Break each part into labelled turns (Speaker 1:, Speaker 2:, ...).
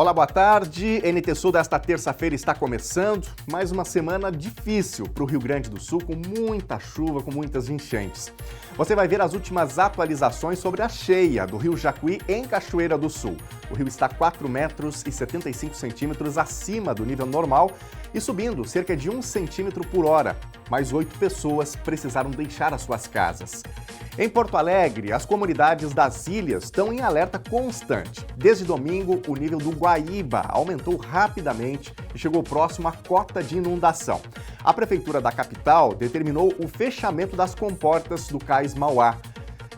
Speaker 1: Olá, boa tarde. NT Sul desta terça-feira está começando. Mais uma semana difícil para o Rio Grande do Sul, com muita chuva, com muitas enchentes. Você vai ver as últimas atualizações sobre a cheia do Rio Jacuí em Cachoeira do Sul. O rio está 4 metros e 75 centímetros acima do nível normal e subindo cerca de 1 centímetro por hora. Mais 8 pessoas precisaram deixar as suas casas. Em Porto Alegre, as comunidades das ilhas estão em alerta constante. Desde domingo, o nível do Guaíba aumentou rapidamente e chegou próximo à cota de inundação. A Prefeitura da capital determinou o fechamento das comportas do Cais Mauá.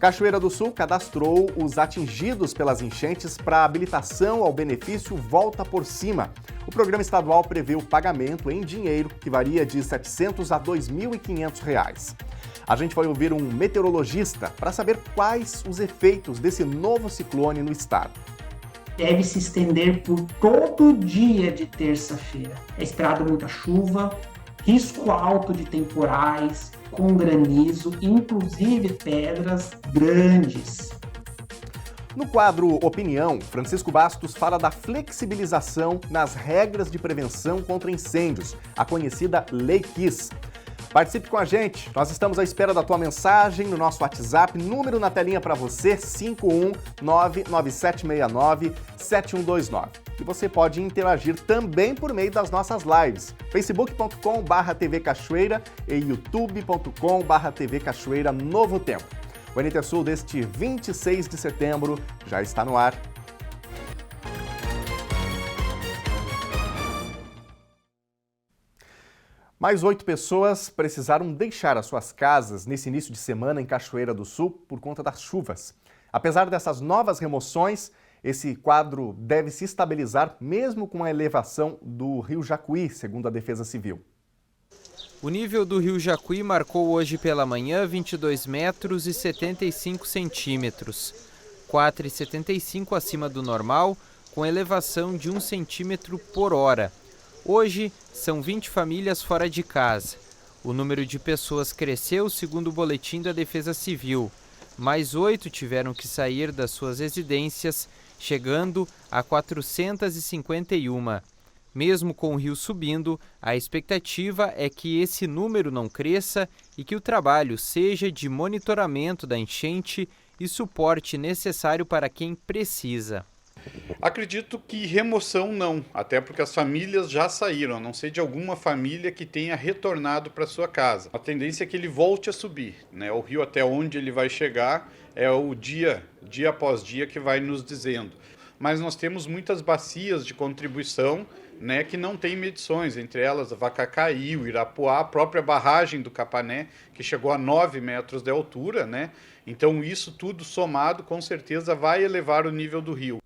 Speaker 1: Cachoeira do Sul cadastrou os atingidos pelas enchentes para habilitação ao benefício Volta por Cima. O programa estadual prevê o pagamento em dinheiro, que varia de R$ 700 a R$ 2.500. A gente vai ouvir um meteorologista para saber quais os efeitos desse novo ciclone no estado.
Speaker 2: Deve se estender por todo o dia de terça-feira. É esperado muita chuva, risco alto de temporais, com granizo, inclusive pedras grandes.
Speaker 1: No quadro Opinião, Francisco Bastos fala da flexibilização nas regras de prevenção contra incêndios, a conhecida Lei Kiss. Participe com a gente, nós estamos à espera da tua mensagem no nosso WhatsApp, número na telinha para você, 51997697129. E você pode interagir também por meio das nossas lives, facebook.com/TV Cachoeira e youtube.com/TV Cachoeira Novo Tempo. O NT Sul deste 26 de setembro já está no ar. Mais 8 pessoas precisaram deixar as suas casas nesse início de semana em Cachoeira do Sul por conta das chuvas. Apesar dessas novas remoções, esse quadro deve se estabilizar mesmo com a elevação do Rio Jacuí, segundo a Defesa Civil.
Speaker 3: O nível do Rio Jacuí marcou hoje pela manhã 22 metros e 75 centímetros, 4,75 acima do normal, com elevação de 1 centímetro por hora. Hoje, são 20 famílias fora de casa. O número de pessoas cresceu segundo o boletim da Defesa Civil. Mais 8 tiveram que sair das suas residências, chegando a 451. Mesmo com o rio subindo, a expectativa é que esse número não cresça e que o trabalho seja de monitoramento da enchente e suporte necessário para quem precisa.
Speaker 4: Acredito que remoção não, até porque as famílias já saíram, a não ser de alguma família que tenha retornado para sua casa. A tendência é que ele volte a subir, né? O rio até onde ele vai chegar é o dia após dia que vai nos dizendo. Mas nós temos muitas bacias de contribuição, né, que não tem medições, entre elas a Vacacaí, o Irapuá, a própria barragem do Capané, que chegou a 9 metros de altura, né? Então isso tudo somado com certeza vai elevar o nível do rio.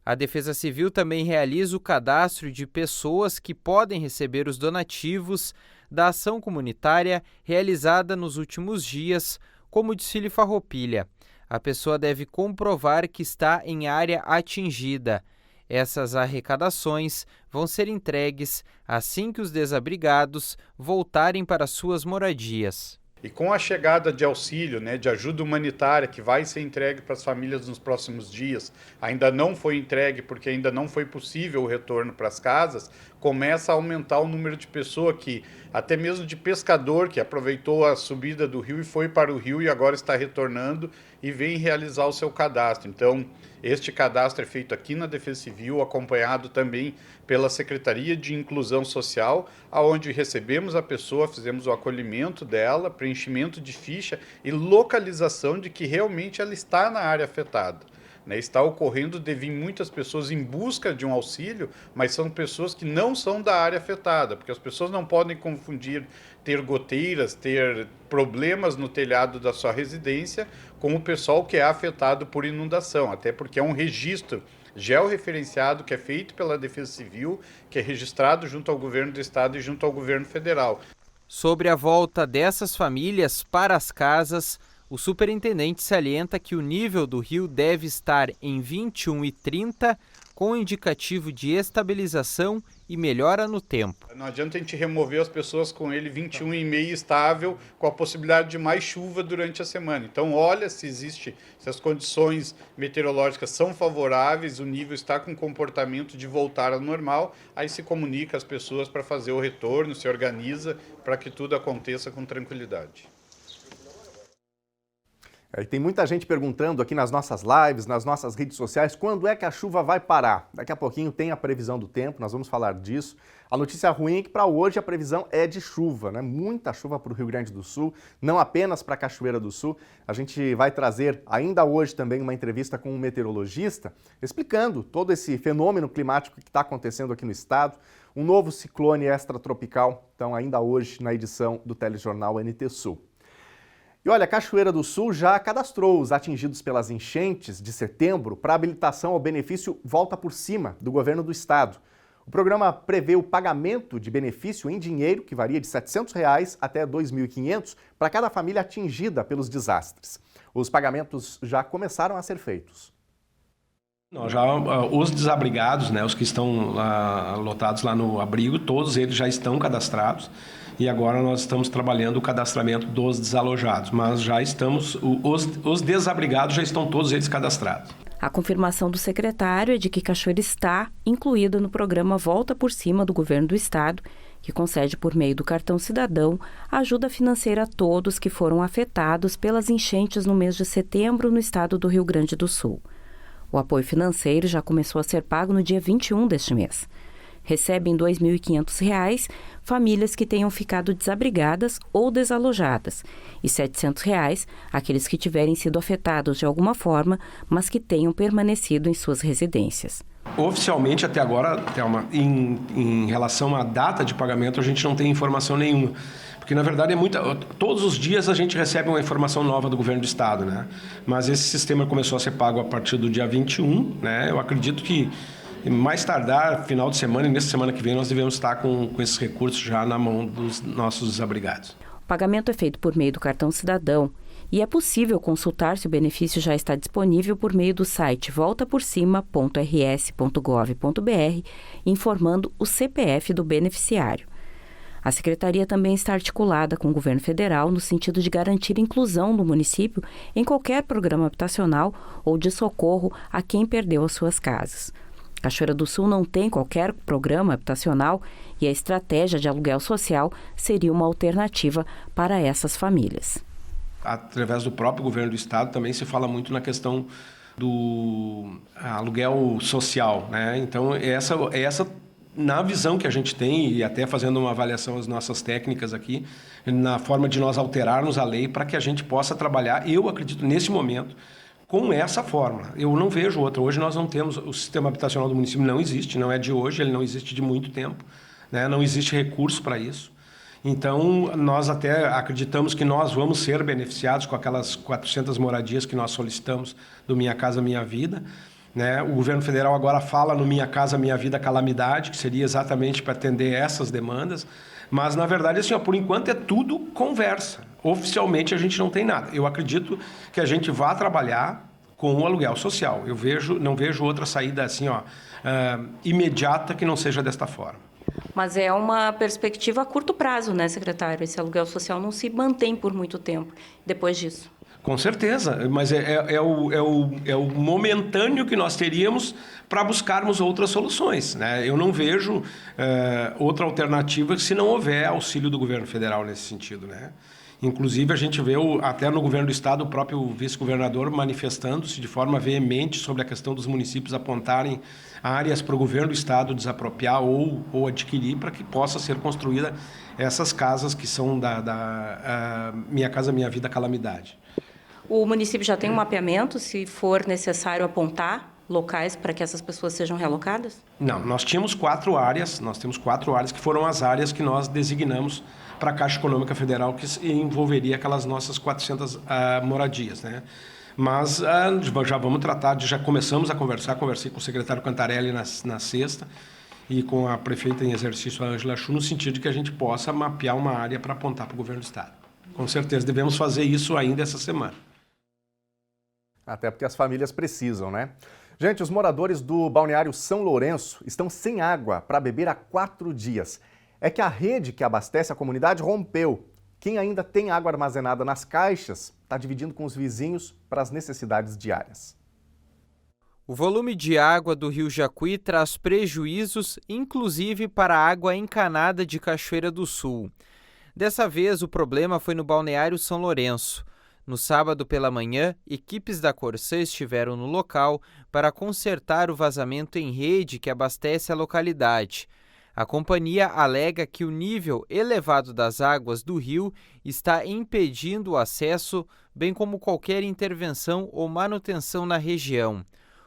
Speaker 3: A Defesa Civil também realiza o cadastro de pessoas que podem receber os donativos da ação comunitária realizada nos últimos dias, como o desfile Farroupilha. A pessoa deve comprovar que está em área atingida. Essas arrecadações vão ser entregues assim que os desabrigados voltarem para suas moradias.
Speaker 4: E com a chegada de auxílio, né, de ajuda humanitária que vai ser entregue para as famílias nos próximos dias, ainda não foi entregue porque ainda não foi possível o retorno para as casas, começa a aumentar o número de pessoas que, até mesmo de pescador, que aproveitou a subida do rio e foi para o rio e agora está retornando e vem realizar o seu cadastro. Então, este cadastro é feito aqui na Defesa Civil, acompanhado também pela Secretaria de Inclusão Social, aonde recebemos a pessoa, fizemos o acolhimento dela, preenchimento de ficha e localização de que realmente ela está na área afetada. Está ocorrendo de vir muitas pessoas em busca de um auxílio, mas são pessoas que não são da área afetada, porque as pessoas não podem confundir ter goteiras, ter problemas no telhado da sua residência com o pessoal que é afetado por inundação, até porque é um registro georreferenciado que é feito pela Defesa Civil, que é registrado junto ao governo do estado e junto ao governo federal.
Speaker 3: Sobre a volta dessas famílias para as casas, o superintendente salienta que o nível do rio deve estar em 21,30, com indicativo de estabilização e melhora no tempo.
Speaker 4: Não adianta a gente remover as pessoas com ele 21,5 estável, com a possibilidade de mais chuva durante a semana. Então olha se as condições meteorológicas são favoráveis, o nível está com comportamento de voltar ao normal, aí se comunica às pessoas para fazer o retorno, se organiza para que tudo aconteça com tranquilidade.
Speaker 1: Tem muita gente perguntando aqui nas nossas lives, nas nossas redes sociais, quando é que a chuva vai parar? Daqui a pouquinho tem a previsão do tempo, nós vamos falar disso. A notícia ruim é que para hoje a previsão é de chuva, né? Muita chuva para o Rio Grande do Sul, não apenas para a Cachoeira do Sul. A gente vai trazer ainda hoje também uma entrevista com um meteorologista explicando todo esse fenômeno climático que está acontecendo aqui no estado. Um novo ciclone extratropical, então ainda hoje na edição do telejornal NT Sul. E olha, a Cachoeira do Sul já cadastrou os atingidos pelas enchentes de setembro para habilitação ao benefício Volta por Cima do governo do estado. O programa prevê o pagamento de benefício em dinheiro, que varia de R$ 700 até R$ 2.500, para cada família atingida pelos desastres. Os pagamentos já começaram a ser feitos.
Speaker 5: Os desabrigados, né, os que estão lotados lá no abrigo, todos eles já estão cadastrados. E agora nós estamos trabalhando o cadastramento dos desalojados, mas já estamos, os desabrigados já estão todos eles cadastrados.
Speaker 6: A confirmação do secretário é de que Cachoeira está incluída no programa Volta por Cima do governo do estado, que concede por meio do cartão cidadão ajuda financeira a todos que foram afetados pelas enchentes no mês de setembro no estado do Rio Grande do Sul. O apoio financeiro já começou a ser pago no dia 21 deste mês. Recebem R$ 2.500 famílias que tenham ficado desabrigadas ou desalojadas e R$ 700 aqueles que tiverem sido afetados de alguma forma, mas que tenham permanecido em suas residências.
Speaker 5: Oficialmente, até agora, Thelma, em relação à data de pagamento, a gente não tem informação nenhuma. Porque, na verdade, todos os dias a gente recebe uma informação nova do governo do estado, né? Mas esse sistema começou a ser pago a partir do dia 21, né? Eu acredito que mais tardar, final de semana e nessa semana que vem, nós devemos estar com esses recursos já na mão dos nossos desabrigados.
Speaker 6: O pagamento é feito por meio do cartão cidadão e é possível consultar se o benefício já está disponível por meio do site voltaporcima.rs.gov.br, informando o CPF do beneficiário. A Secretaria também está articulada com o governo federal no sentido de garantir inclusão do município em qualquer programa habitacional ou de socorro a quem perdeu as suas casas. Cachoeira do Sul não tem qualquer programa habitacional e a estratégia de aluguel social seria uma alternativa para essas famílias.
Speaker 5: Através do próprio governo do estado também se fala muito na questão do aluguel social, né? Então, essa na visão que a gente tem, e até fazendo uma avaliação das nossas técnicas aqui, na forma de nós alterarmos a lei para que a gente possa trabalhar, eu acredito, nesse momento, com essa fórmula. Eu não vejo outra. Hoje nós não temos, o sistema habitacional do município não existe, não é de hoje, ele não existe de muito tempo, né? Não existe recurso para isso. Então, nós até acreditamos que nós vamos ser beneficiados com aquelas 400 moradias que nós solicitamos do Minha Casa Minha Vida, né? O governo federal agora fala no Minha Casa Minha Vida Calamidade, que seria exatamente para atender essas demandas, mas, na verdade, assim, por enquanto é tudo conversa. Oficialmente a gente não tem nada. Eu acredito que a gente vá trabalhar com o aluguel social. Não vejo outra saída assim, imediata que não seja desta forma.
Speaker 6: Mas é uma perspectiva a curto prazo, né, secretário? Esse aluguel social não se mantém por muito tempo depois disso.
Speaker 5: Com certeza, mas é o momentâneo que nós teríamos para buscarmos outras soluções, né? Eu não vejo outra alternativa se não houver auxílio do governo federal nesse sentido, né? Inclusive, a gente vê até no governo do estado o próprio vice-governador manifestando-se de forma veemente sobre a questão dos municípios apontarem áreas para o governo do estado desapropriar ou adquirir para que possa ser construída essas casas que são da Minha Casa Minha Vida Calamidade.
Speaker 6: O município já tem um mapeamento, se for necessário apontar locais para que essas pessoas sejam realocadas?
Speaker 5: Não, nós temos 4 áreas, que foram as áreas que nós designamos para a Caixa Econômica Federal, que envolveria aquelas nossas 400 moradias, né? Mas já vamos tratar, já começamos a conversei com o secretário Cantarelli na sexta e com a prefeita em exercício, a Ângela Chu, no sentido de que a gente possa mapear uma área para apontar para o governo do estado. Com certeza, devemos fazer isso ainda essa semana.
Speaker 1: Até porque as famílias precisam, né? Gente, os moradores do balneário São Lourenço estão sem água para beber há 4 dias. É que a rede que abastece a comunidade rompeu. Quem ainda tem água armazenada nas caixas está dividindo com os vizinhos para as necessidades diárias.
Speaker 3: O volume de água do Rio Jacuí traz prejuízos, inclusive para a água encanada de Cachoeira do Sul. Dessa vez, o problema foi no balneário São Lourenço. No sábado pela manhã, equipes da Corsã estiveram no local para consertar o vazamento em rede que abastece a localidade. A companhia alega que o nível elevado das águas do rio está impedindo o acesso, bem como qualquer intervenção ou manutenção na região.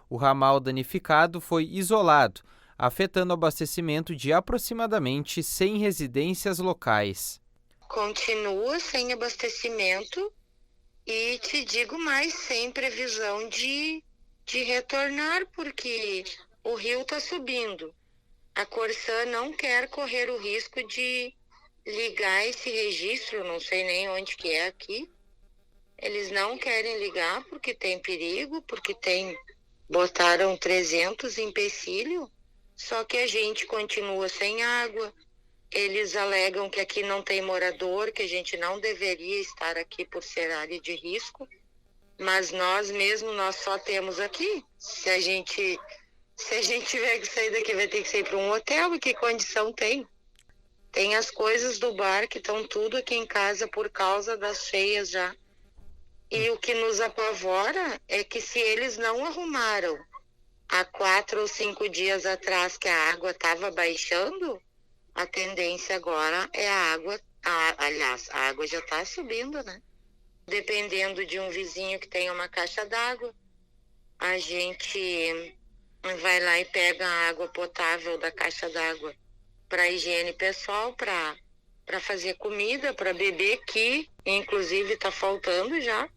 Speaker 3: O ramal danificado foi isolado, afetando o abastecimento de aproximadamente 100 residências locais.
Speaker 7: Continua sem abastecimento. E te digo mais, sem previsão de retornar, porque o rio está subindo. A Corsã não quer correr o risco de ligar esse registro, não sei nem onde que é aqui. Eles não querem ligar porque tem perigo, porque botaram 300 empecilhos, só que a gente continua sem água. Eles alegam que aqui não tem morador, que a gente não deveria estar aqui por ser área de risco, mas nós só temos aqui. Se a gente tiver que sair daqui, vai ter que sair para um hotel, e que condição tem? Tem as coisas do bar que estão tudo aqui em casa por causa das cheias já. E o que nos apavora é que se eles não arrumaram há 4 ou 5 dias atrás que a água estava baixando, a tendência agora é a água já está subindo, né? Dependendo de um vizinho que tenha uma caixa d'água, a gente vai lá e pega a água potável da caixa d'água para higiene pessoal, para fazer comida, para beber, que inclusive está faltando já.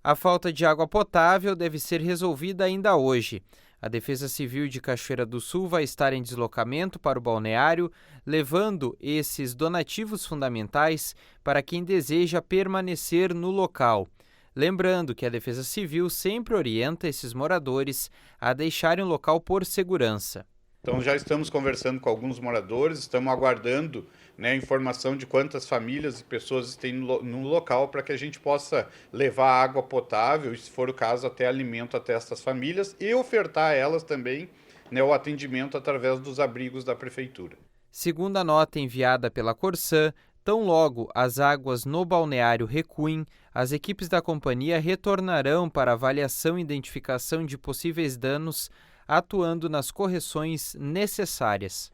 Speaker 3: A falta de água potável deve ser resolvida ainda hoje. A Defesa Civil de Cachoeira do Sul vai estar em deslocamento para o balneário, levando esses donativos fundamentais para quem deseja permanecer no local. Lembrando que a Defesa Civil sempre orienta esses moradores a deixarem o local por segurança.
Speaker 4: Então já estamos conversando com alguns moradores, estamos aguardando, né, informação de quantas famílias e pessoas têm no local para que a gente possa levar água potável e, se for o caso, até alimento até essas famílias e ofertar a elas também, né, o atendimento através dos abrigos da Prefeitura.
Speaker 3: Segundo a nota enviada pela Corsã, tão logo as águas no balneário recuem, as equipes da companhia retornarão para avaliação e identificação de possíveis danos, atuando nas correções necessárias.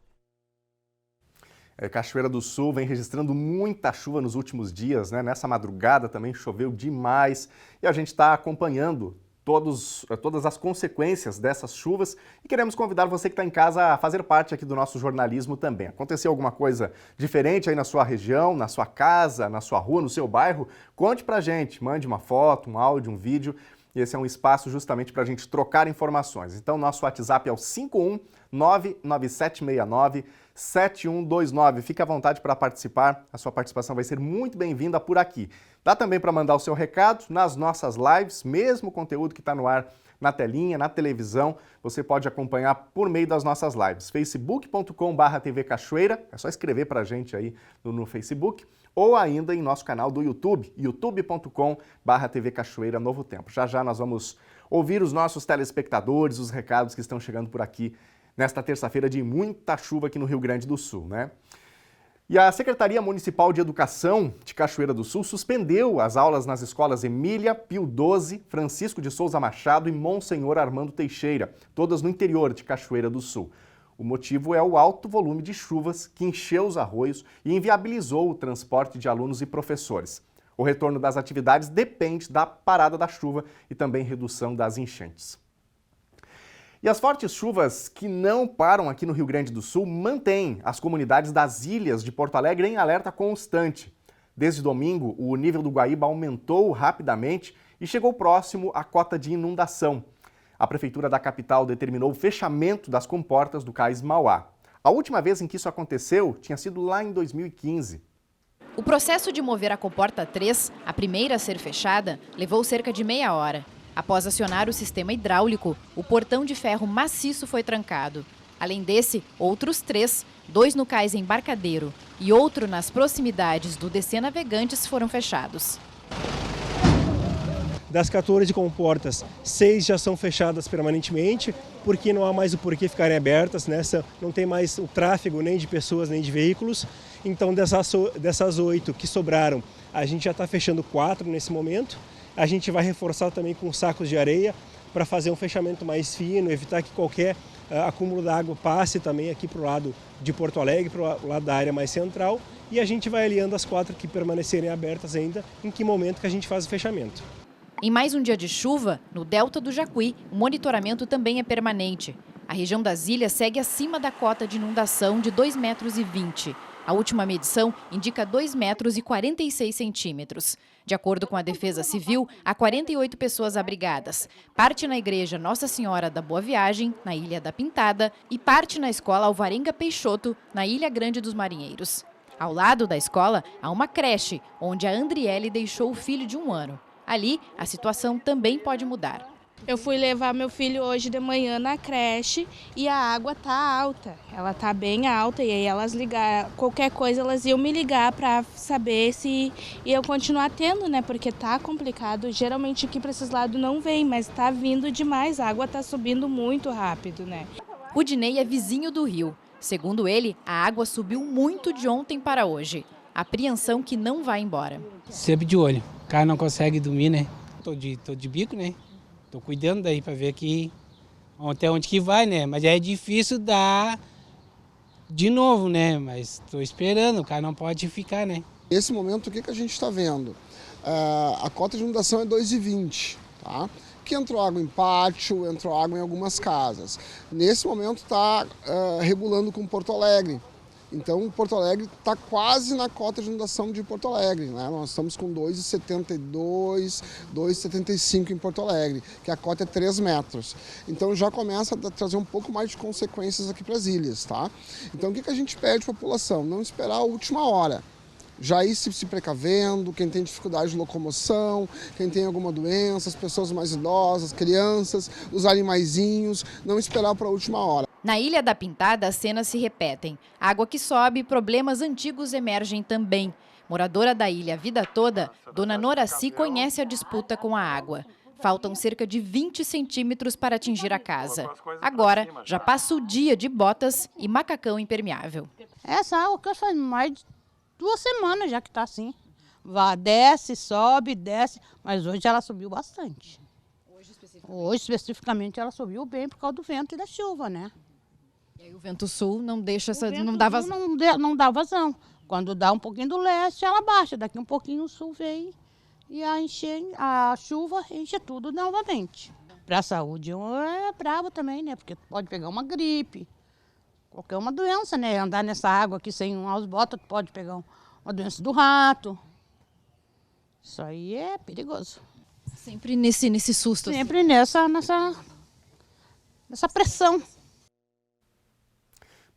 Speaker 1: Cachoeira do Sul vem registrando muita chuva nos últimos dias, né? Nessa madrugada também choveu demais e a gente está acompanhando todas as consequências dessas chuvas e queremos convidar você que está em casa a fazer parte aqui do nosso jornalismo também. Aconteceu alguma coisa diferente aí na sua região, na sua casa, na sua rua, no seu bairro? Conte pra gente, mande uma foto, um áudio, um vídeo. E esse é um espaço justamente para a gente trocar informações. Então, nosso WhatsApp é o 51997697129. Fique à vontade para participar. A sua participação vai ser muito bem-vinda por aqui. Dá também para mandar o seu recado nas nossas lives, mesmo conteúdo que está no ar na telinha, na televisão. Você pode acompanhar por meio das nossas lives. facebook.com/TV Cachoeira, é só escrever para a gente aí no Facebook, ou ainda em nosso canal do YouTube, youtube.com/TV Cachoeira Novo Tempo. Já já nós vamos ouvir os nossos telespectadores, os recados que estão chegando por aqui nesta terça-feira de muita chuva aqui no Rio Grande do Sul, né? E a Secretaria Municipal de Educação de Cachoeira do Sul suspendeu as aulas nas escolas Emília, Pio XII, Francisco de Souza Machado e Monsenhor Armando Teixeira, todas no interior de Cachoeira do Sul. O motivo é o alto volume de chuvas que encheu os arroios e inviabilizou o transporte de alunos e professores. O retorno das atividades depende da parada da chuva e também redução das enchentes. E as fortes chuvas que não param aqui no Rio Grande do Sul mantêm as comunidades das ilhas de Porto Alegre em alerta constante. Desde domingo, o nível do Guaíba aumentou rapidamente e chegou próximo à cota de inundação. A Prefeitura da capital determinou o fechamento das comportas do Cais Mauá. A última vez em que isso aconteceu tinha sido lá em 2015.
Speaker 8: O O processo de mover a comporta 3, a primeira a ser fechada, levou cerca de meia hora. Após acionar o sistema hidráulico, o portão de ferro maciço foi trancado. Além desse, outros 3, 2 no cais Embarcadeiro e outro nas proximidades do DC Navegantes, foram fechados.
Speaker 9: Das 14 comportas, 6 já são fechadas permanentemente, porque não há mais o porquê ficarem abertas, né? Não tem mais o tráfego nem de pessoas nem de veículos. Então, dessas 8 que sobraram, a gente já está fechando 4 nesse momento. A gente vai reforçar também com sacos de areia para fazer um fechamento mais fino, evitar que qualquer acúmulo d'água passe também aqui para o lado de Porto Alegre, para o lado da área mais central. E a gente vai aliando as 4 que permanecerem abertas ainda, em que momento que a gente faz o fechamento.
Speaker 8: Em mais um dia de chuva, no delta do Jacuí, o monitoramento também é permanente. A região das ilhas segue acima da cota de inundação de 2,20 metros. A última medição indica 2,46 metros. De acordo com a Defesa Civil, há 48 pessoas abrigadas. Parte na Igreja Nossa Senhora da Boa Viagem, na Ilha da Pintada, e parte na Escola Alvarenga Peixoto, na Ilha Grande dos Marinheiros. Ao lado da escola, há uma creche, onde a Andriele deixou o filho de 1 ano. Ali, a situação também pode mudar.
Speaker 10: Eu fui levar meu filho hoje de manhã na creche e a água tá alta. Ela tá bem alta e aí elas ligaram, qualquer coisa elas iam me ligar para saber se ia continuar tendo, né? Porque tá complicado. Geralmente aqui para esses lados não vem, mas tá vindo demais. A água tá subindo muito rápido, né?
Speaker 8: O Dinei é vizinho do rio. Segundo ele, a água subiu muito de ontem para hoje. Apreensão que não vai embora.
Speaker 11: Sempre de olho. O cara não consegue dormir, né? Tô de bico, né? Tô cuidando daí para ver que até onde que vai, né? Mas é difícil dar de novo, né? Mas tô esperando, o cara não pode ficar, né?
Speaker 12: Nesse momento, o que a gente está vendo? A cota de inundação é 2,20, tá? Que entrou água em pátio, entrou água em algumas casas. Nesse momento está regulando com Porto Alegre. Então, Porto Alegre está quase na cota de inundação de Porto Alegre, né? Nós estamos com 2,72, 2,75 em Porto Alegre, que a cota é 3 metros. Então, já começa a trazer um pouco mais de consequências aqui para as ilhas, tá? Então, o que a gente pede à população? Não esperar a última hora. Já ir se precavendo, quem tem dificuldade de locomoção, quem tem alguma doença, as pessoas mais idosas, crianças, os animaizinhos, não esperar para a última hora.
Speaker 8: Na Ilha da Pintada, as cenas se repetem. Água que sobe, problemas antigos emergem também. Moradora da ilha a vida toda, Dona Noraci conhece a disputa com a água. Faltam cerca de 20 centímetros para atingir a casa. Agora, já passa o dia de botas e macacão impermeável.
Speaker 13: Essa água que faz mais de 2 semanas já que está assim. Desce, sobe, desce, mas hoje ela subiu bastante. Hoje, especificamente, ela subiu bem por causa do vento e da chuva, né?
Speaker 8: E aí o vento sul não deixa não dá vazão.
Speaker 13: Não dá vazão. Quando dá um pouquinho do leste, ela baixa. Daqui um pouquinho o sul vem e a chuva enche tudo novamente. Para a saúde é brabo também, né? Porque pode pegar uma gripe, qualquer uma doença, né? Andar nessa água aqui sem as botas, pode pegar uma doença do rato. Isso aí é perigoso.
Speaker 8: Sempre nesse susto.
Speaker 13: Sempre assim. nessa pressão.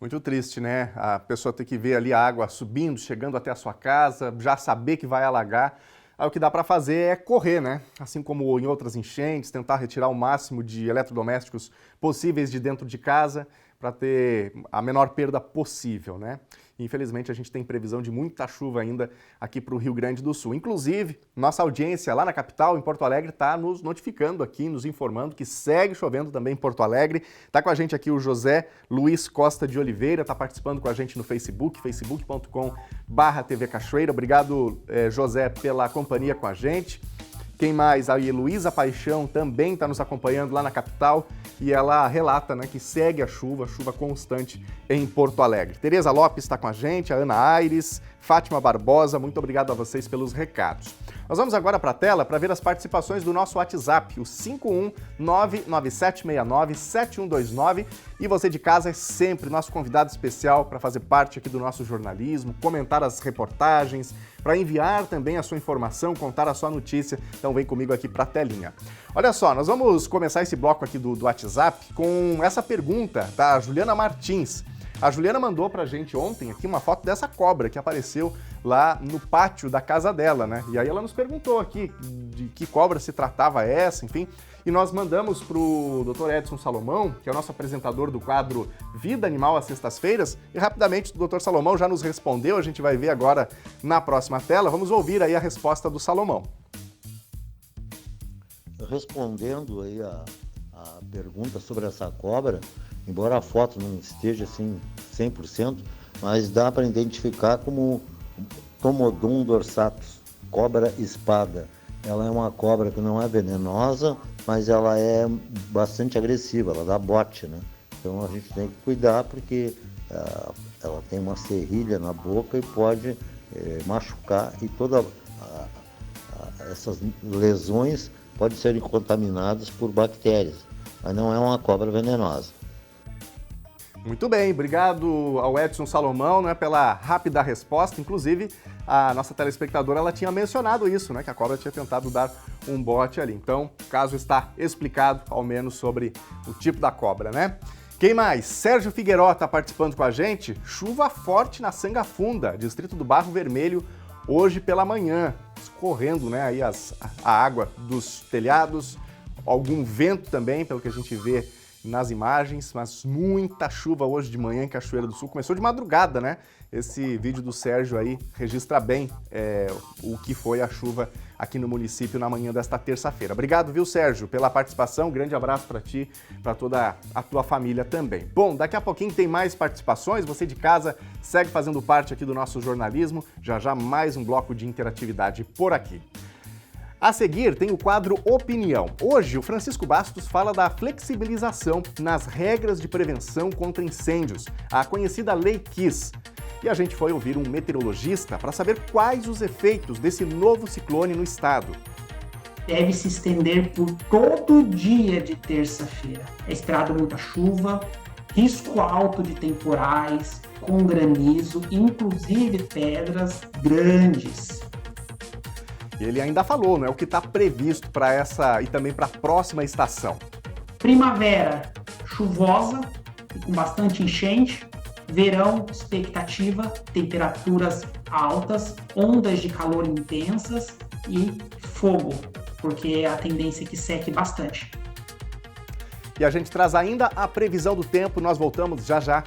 Speaker 1: Muito triste, né? A pessoa ter que ver ali a água subindo, chegando até a sua casa, já saber que vai alagar. Aí o que dá para fazer é correr, né? Assim como em outras enchentes, tentar retirar o máximo de eletrodomésticos possíveis de dentro de casa para ter a menor perda possível, né? Infelizmente, a gente tem previsão de muita chuva ainda aqui para o Rio Grande do Sul. Inclusive, nossa audiência lá na capital, em Porto Alegre, está nos notificando aqui, nos informando que segue chovendo também em Porto Alegre. Está com a gente aqui o José Luiz Costa de Oliveira, está participando com a gente no Facebook, facebook.com/TV Cachoeira. Obrigado, José, pela companhia com a gente. Quem mais? A Heloísa Paixão também está nos acompanhando lá na capital e ela relata, né, que segue a chuva constante em Porto Alegre. Tereza Lopes está com a gente, a Ana Aires, Fátima Barbosa, muito obrigado a vocês pelos recados. Nós vamos agora para a tela para ver as participações do nosso WhatsApp, o 51997697129, e você de casa é sempre nosso convidado especial para fazer parte aqui do nosso jornalismo, comentar as reportagens, para enviar também a sua informação, contar a sua notícia. Então vem comigo aqui para a telinha. Olha só, nós vamos começar esse bloco aqui do WhatsApp com essa pergunta da Juliana Martins. A Juliana mandou pra gente ontem aqui uma foto dessa cobra que apareceu lá no pátio da casa dela, né? E aí ela nos perguntou aqui de que cobra se tratava essa, enfim. E nós mandamos pro Dr. Edson Salomão, que é o nosso apresentador do quadro Vida Animal às sextas-feiras, e rapidamente o Dr. Salomão já nos respondeu, a gente vai ver agora na próxima tela. Vamos ouvir aí a resposta do Salomão.
Speaker 14: Respondendo aí a pergunta sobre essa cobra, embora a foto não esteja assim 100%, mas dá para identificar como Tomodon dorsatus, cobra espada. Ela é uma cobra que não é venenosa, mas ela é bastante agressiva, ela dá bote, né? Então a gente tem que cuidar porque ela tem uma serrilha na boca e pode machucar, e todas essas lesões podem ser contaminadas por bactérias, mas não é uma cobra venenosa.
Speaker 1: Muito bem, obrigado ao Edson Salomão, né, pela rápida resposta. Inclusive, a nossa telespectadora ela tinha mencionado isso, né, que a cobra tinha tentado dar um bote ali. Então, o caso está explicado, ao menos, sobre o tipo da cobra, né? Quem mais? Sérgio Figueiró está participando com a gente. Chuva forte na Sanga Funda, distrito do Barro Vermelho, hoje pela manhã, escorrendo, né, aí a água dos telhados, algum vento também, pelo que a gente vê nas imagens, mas muita chuva hoje de manhã em Cachoeira do Sul. Começou de madrugada, né? Esse vídeo do Sérgio aí registra bem o que foi a chuva aqui no município na manhã desta terça-feira. Obrigado, viu, Sérgio, pela participação. Grande abraço para ti, para toda a tua família também. Bom, daqui a pouquinho tem mais participações. Você de casa segue fazendo parte aqui do nosso jornalismo. Já já mais um bloco de interatividade por aqui. A seguir, tem o quadro Opinião. Hoje, o Francisco Bastos fala da flexibilização nas regras de prevenção contra incêndios, a conhecida Lei Kiss. E a gente foi ouvir um meteorologista para saber quais os efeitos desse novo ciclone no estado.
Speaker 2: Deve se estender por todo o dia de terça-feira. É esperado muita chuva, risco alto de temporais, com granizo, inclusive pedras grandes.
Speaker 1: E ele ainda falou, não é o que está previsto para essa e também para a próxima estação.
Speaker 2: Primavera chuvosa e com bastante enchente. Verão, expectativa, temperaturas altas, ondas de calor intensas e fogo, porque a tendência é que seque bastante.
Speaker 1: E a gente traz ainda a previsão do tempo, nós voltamos já já.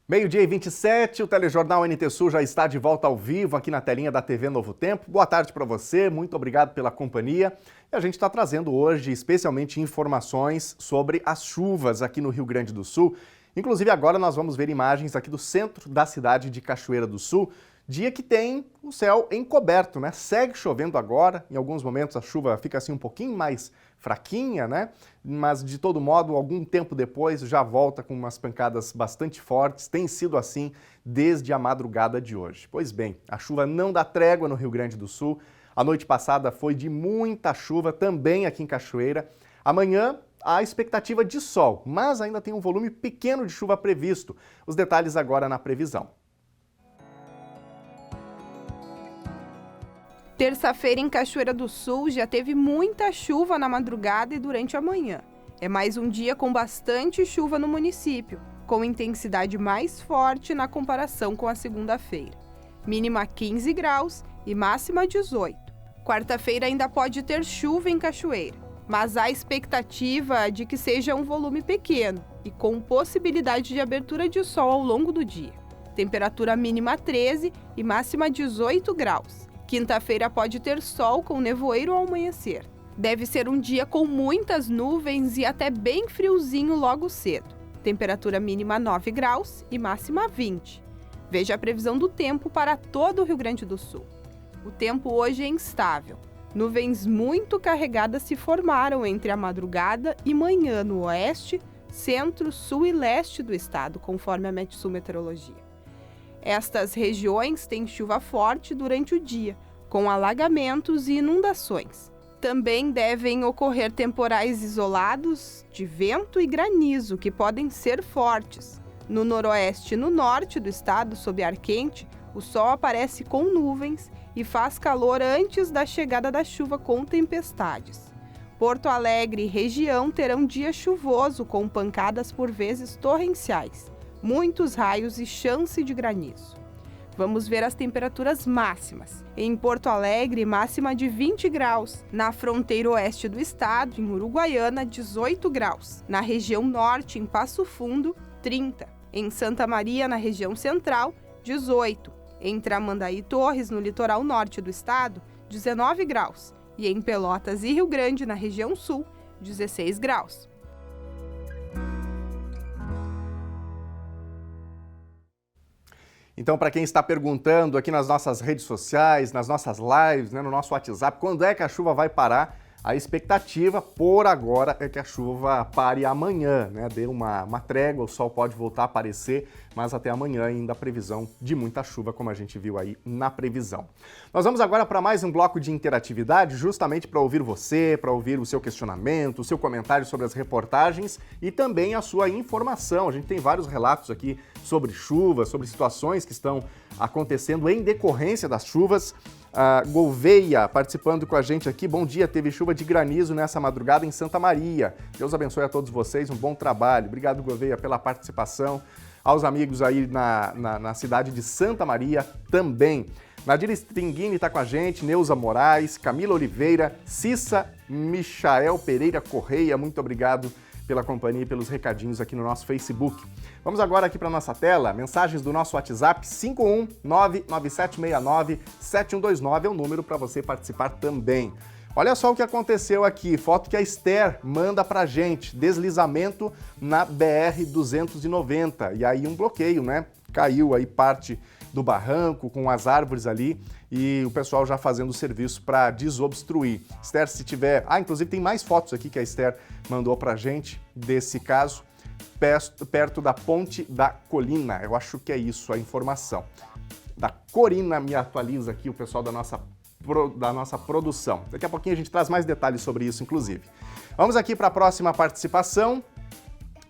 Speaker 1: Meio-dia e 27, o telejornal NT Sul já está de volta ao vivo aqui na telinha da TV Novo Tempo. Boa tarde para você, muito obrigado pela companhia. E a gente está trazendo hoje especialmente informações sobre as chuvas aqui no Rio Grande do Sul. Inclusive agora nós vamos ver imagens aqui do centro da cidade de Cachoeira do Sul. Dia que tem o céu encoberto, né? Segue chovendo agora, em alguns momentos a chuva fica assim um pouquinho mais fraquinha, né? Mas de todo modo, algum tempo depois já volta com umas pancadas bastante fortes. Tem sido assim desde a madrugada de hoje. Pois bem, a chuva não dá trégua no Rio Grande do Sul. A noite passada foi de muita chuva também aqui em Cachoeira. Amanhã há expectativa de sol, mas ainda tem um volume pequeno de chuva previsto. Os detalhes agora na previsão.
Speaker 15: Terça-feira em Cachoeira do Sul já teve muita chuva na madrugada e durante a manhã. É mais um dia com bastante chuva no município, com intensidade mais forte na comparação com a segunda-feira. Mínima 15 graus e máxima 18. Quarta-feira ainda pode ter chuva em Cachoeira, mas há expectativa de que seja um volume pequeno e com possibilidade de abertura de sol ao longo do dia. Temperatura mínima 13 e máxima 18 graus. Quinta-feira pode ter sol com nevoeiro ao amanhecer. Deve ser um dia com muitas nuvens e até bem friozinho logo cedo. Temperatura mínima 9 graus e máxima 20. Veja a previsão do tempo para todo o Rio Grande do Sul. O tempo hoje é instável. Nuvens muito carregadas se formaram entre a madrugada e manhã no oeste, centro, sul e leste do estado, conforme a Metsul Meteorologia. Estas regiões têm chuva forte durante o dia, com alagamentos e inundações. Também devem ocorrer temporais isolados de vento e granizo, que podem ser fortes. No noroeste e no norte do estado, sob ar quente, o sol aparece com nuvens e faz calor antes da chegada da chuva com tempestades. Porto Alegre e região terão dia chuvoso com pancadas por vezes torrenciais, muitos raios e chance de granizo. Vamos ver as temperaturas máximas. Em Porto Alegre, máxima de 20 graus. Na fronteira oeste do estado, em Uruguaiana, 18 graus. Na região norte, em Passo Fundo, 30. Em Santa Maria, na região central, 18. Em Tramandaí e Torres, no litoral norte do estado, 19 graus. E em Pelotas e Rio Grande, na região sul, 16 graus.
Speaker 1: Então, para quem está perguntando aqui nas nossas redes sociais, nas nossas lives, no nosso WhatsApp, quando é que a chuva vai parar? A expectativa, por agora, é que a chuva pare amanhã, Dê uma trégua, o sol pode voltar a aparecer, mas até amanhã ainda a previsão de muita chuva, como a gente viu aí na previsão. Nós vamos agora para mais um bloco de interatividade, justamente para ouvir você, para ouvir o seu questionamento, o seu comentário sobre as reportagens e também a sua informação. A gente tem vários relatos aqui sobre chuva, sobre situações que estão acontecendo em decorrência das chuvas. Gouveia participando com a gente aqui. Bom dia, teve chuva de granizo nessa madrugada em Santa Maria. Deus abençoe a todos vocês, um bom trabalho. Obrigado, Gouveia, pela participação. Aos amigos aí na cidade de Santa Maria também. Nadir Stringini está com a gente, Neuza Moraes, Camila Oliveira, Cissa Michael Pereira Correia, muito obrigado pela companhia e pelos recadinhos aqui no nosso Facebook. Vamos agora aqui para a nossa tela, mensagens do nosso WhatsApp, 51997697129 é o número para você participar também. Olha só o que aconteceu aqui, foto que a Esther manda pra gente, deslizamento na BR-290, e aí um bloqueio, Caiu aí parte do barranco com as árvores ali e o pessoal já fazendo o serviço para desobstruir. Esther, se tiver... inclusive tem mais fotos aqui que a Esther mandou pra gente desse caso, perto da Ponte da Colina. Eu acho que é isso a informação. Da Corina me atualiza aqui o pessoal da nossa produção. Daqui a pouquinho a gente traz mais detalhes sobre isso, inclusive. Vamos aqui para a próxima participação.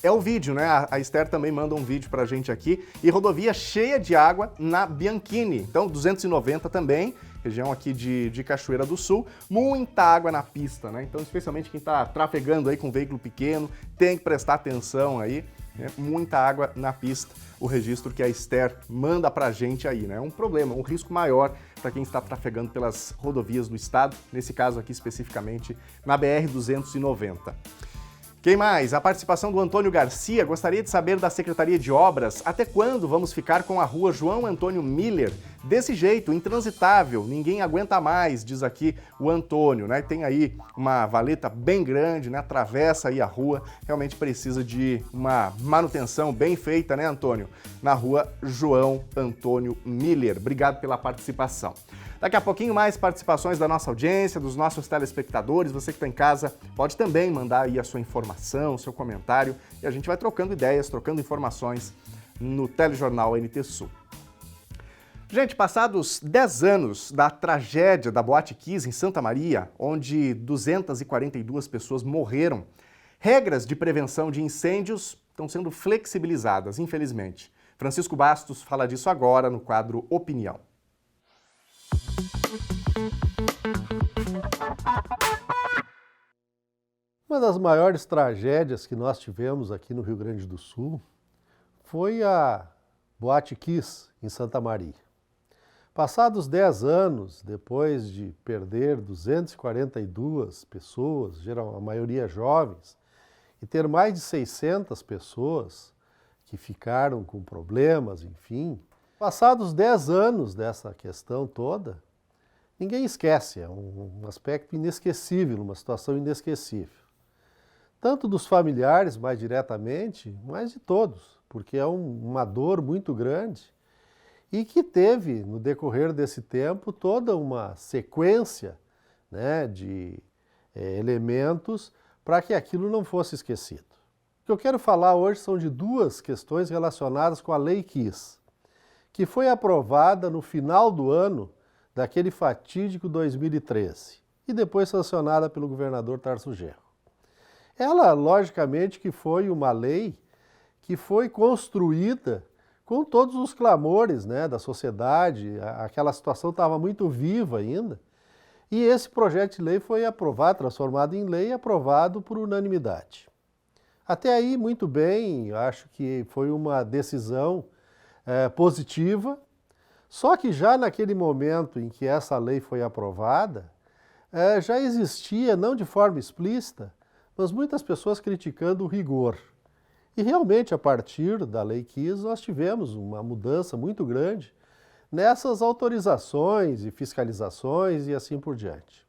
Speaker 1: É o vídeo, A Esther também manda um vídeo pra gente aqui. E rodovia cheia de água na Bianchini. Então, 290 também, região aqui de Cachoeira do Sul. Muita água na pista, Então, especialmente quem está trafegando aí com veículo pequeno, tem que prestar atenção aí. Muita água na pista. O registro que a Esther manda pra gente aí, Um problema, um risco maior para quem está trafegando pelas rodovias do estado. Nesse caso aqui, especificamente, na BR-290. Quem mais? A participação do Antônio Garcia. Gostaria de saber da Secretaria de Obras até quando vamos ficar com a rua João Antônio Miller desse jeito, intransitável, ninguém aguenta mais, diz aqui o Antônio, Tem aí uma valeta bem grande, atravessa aí a rua, realmente precisa de uma manutenção bem feita, Antônio? Na rua João Antônio Miller. Obrigado pela participação. Daqui a pouquinho mais participações da nossa audiência, dos nossos telespectadores. Você que está em casa pode também mandar aí a sua informação, o seu comentário e a gente vai trocando ideias, trocando informações no Telejornal NT Sul. Gente, passados 10 anos da tragédia da Boate Kiss em Santa Maria, onde 242 pessoas morreram, regras de prevenção de incêndios estão sendo flexibilizadas, infelizmente. Francisco Bastos fala disso agora no quadro Opinião.
Speaker 16: Uma das maiores tragédias que nós tivemos aqui no Rio Grande do Sul foi a Boate Kiss, em Santa Maria. Passados 10 anos, depois de perder 242 pessoas, a maioria jovens, e ter mais de 600 pessoas que ficaram com problemas, enfim, passados 10 anos dessa questão toda, ninguém esquece, é um aspecto inesquecível, uma situação inesquecível. Tanto dos familiares, mais diretamente, mas de todos, porque é uma dor muito grande e que teve, no decorrer desse tempo, toda uma sequência de elementos para que aquilo não fosse esquecido. O que eu quero falar hoje são de duas questões relacionadas com a Lei Kiss, que foi aprovada no final do ano daquele fatídico 2013 e depois sancionada pelo governador Tarso Genro. Ela, logicamente, que foi uma lei que foi construída com todos os clamores da sociedade, aquela situação estava muito viva ainda, E esse projeto de lei foi aprovado, transformado em lei e aprovado por unanimidade. Até aí, muito bem, acho que foi uma decisão positiva, só que já naquele momento em que essa lei foi aprovada, já existia, não de forma explícita, mas muitas pessoas criticando o rigor. E realmente, a partir da Lei Kiss, nós tivemos uma mudança muito grande nessas autorizações e fiscalizações e assim por diante.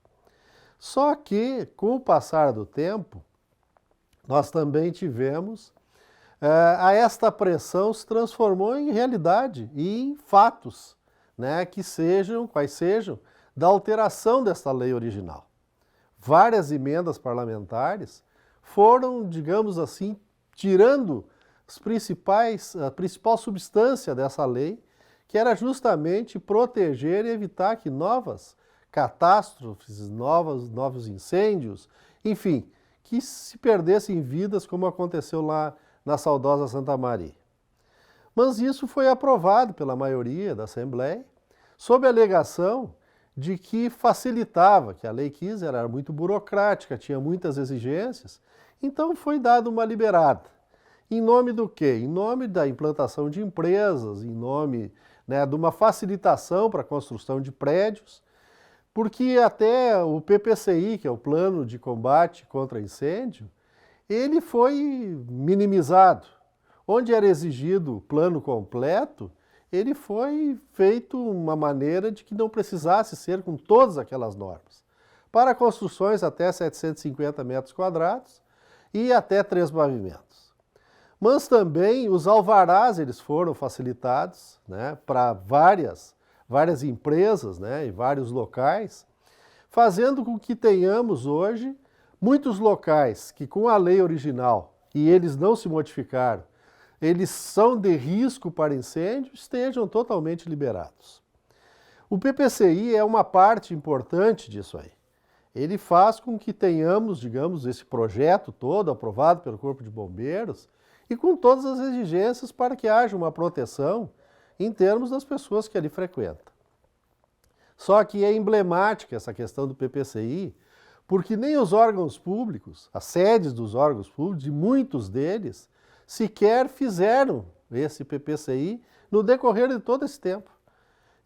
Speaker 16: Só que, com o passar do tempo, nós também tivemos esta pressão se transformou em realidade e em fatos, né, que sejam, quais sejam, da alteração desta lei original. Várias emendas parlamentares foram, digamos assim, tirando a principal substância dessa lei, que era justamente proteger e evitar que novas catástrofes, novos incêndios, enfim, que se perdessem vidas como aconteceu lá na saudosa Santa Maria. Mas isso foi aprovado pela maioria da Assembleia, sob a alegação de que facilitava, que a Lei Kiss era muito burocrática, tinha muitas exigências, então foi dada uma liberada. Em nome do quê? Em nome da implantação de empresas, em nome, né, de uma facilitação para a construção de prédios, porque até o PPCI, que é o Plano de Combate contra Incêndio, ele foi minimizado. Onde era exigido o plano completo, ele foi feito uma maneira de que não precisasse ser com todas aquelas normas. Para construções até 750 metros quadrados e até 3 pavimentos. Mas também os alvarás eles foram facilitados, né, para várias empresas, né, e vários locais, fazendo com que tenhamos hoje muitos locais que com a lei original, e eles não se modificaram, eles são de risco para incêndio, estejam totalmente liberados. O PPCI é uma parte importante disso aí. Ele faz com que tenhamos, digamos, esse projeto todo aprovado pelo Corpo de Bombeiros e com todas as exigências para que haja uma proteção em termos das pessoas que ali frequentam. Só que é emblemática essa questão do PPCI, porque nem os órgãos públicos, as sedes dos órgãos públicos, de muitos deles, sequer fizeram esse PPCI no decorrer de todo esse tempo.